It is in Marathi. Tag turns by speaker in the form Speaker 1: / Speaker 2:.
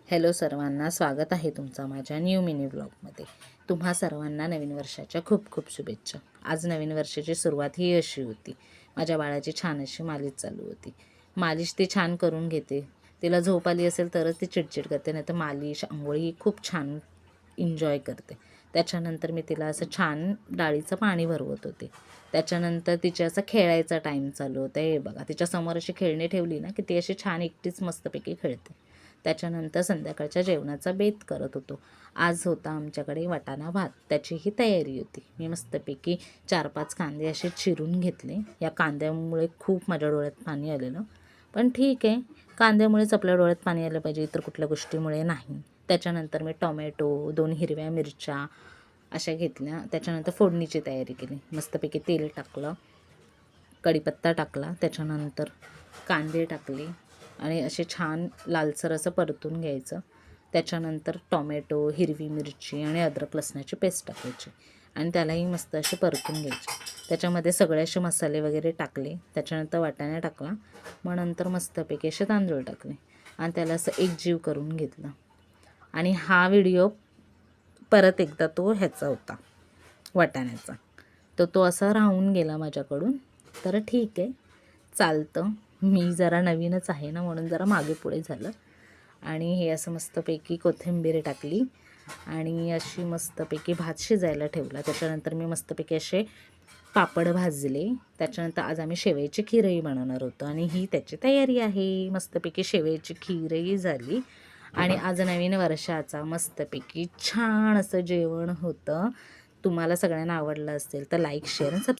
Speaker 1: हॅलो सर्वांना, स्वागत आहे तुमचं माझ्या न्यू मिनी ब्लॉगमध्ये। तुम्हा सर्वांना नवीन वर्षाच्या खूप खूप शुभेच्छा। आज नवीन वर्षाची सुरुवात ही अशी होती, माझ्या बाळाची छान अशी मालिश चालू होती। मालिश ती छान करून घेते, तिला झोप आली असेल तरच ती चिडचिड करते, नाही तर मालिश अंघोळी ही खूप छान एन्जॉय करते। त्याच्यानंतर मी तिला असं छान डाळीचं पाणी भरवत होते। त्याच्यानंतर तिच्या असं खेळायचा टाईम चालू होता। हे बघा, तिच्यासमोर अशी खेळणी ठेवली ना की ती अशी छान एकटीच मस्तपैकी खेळते। त्याच्यानंतर संध्याकाळच्या जेवणाचा बेत करत होतो। आज होता आमच्याकडे वाटाणा भात, त्याचीही तयारी होती। मी मस्तपैकी 4-5 कांदे असे चिरून घेतले। या कांद्यामुळे खूप माझ्या डोळ्यात पाणी आलेलं, पण ठीक आहे, कांद्यामुळेच आपल्या डोळ्यात पाणी आलं पाहिजे, इतर कुठल्या गोष्टीमुळे नाही। त्याच्यानंतर मी टोमॅटो, 2 हिरव्या मिरच्या अशा घेतल्या। त्याच्यानंतर फोडणीची तयारी केली। मस्तपैकी तेल टाकलं, कढीपत्ता टाकला, त्याच्यानंतर कांदे टाकले आणि असे छान लालसर असं परतून घ्यायचं। त्याच्यानंतर टोमॅटो, हिरवी मिरची आणि अद्रक लसणाची पेस्ट टाकायची आणि त्यालाही मस्त असे परतून घ्यायचे। त्याच्यामध्ये सगळे असे मसाले वगैरे टाकले। त्याच्यानंतर वाटाणा टाकला, मग नंतर मस्तपैकी असे तांदूळ टाकले आणि त्याला असं एकजीव करून घेतलं। आणि हा व्हिडिओ परत एकदा तो ह्याचा होता, वाटाण्याचा, तर तो असा राहून गेला माझ्याकडून। तर ठीक आहे, चालतं, मी जरा नवीनच आहे ना, म्हणून जरा मागे पुढे झालं। आणि हे असं मस्तपैकी कोथिंबीर टाकली आणि अशी मस्तपैकी भात शिजायला ठेवला। त्याच्यानंतर मी मस्तपैकी असे पापड भाजले। त्याच्यानंतर आज आम्ही शेवयाची खीरही बनवणार होतो आणि ही त्याची तयारी आहे। मस्तपैकी शेवयाची खीरही झाली आणि आज नवीन वर्षाचा मस्तपैकी छान असं जेवण होतं। तुम्हाला सगळ्यांना आवडलं असेल तर लाईक, शेअर आणि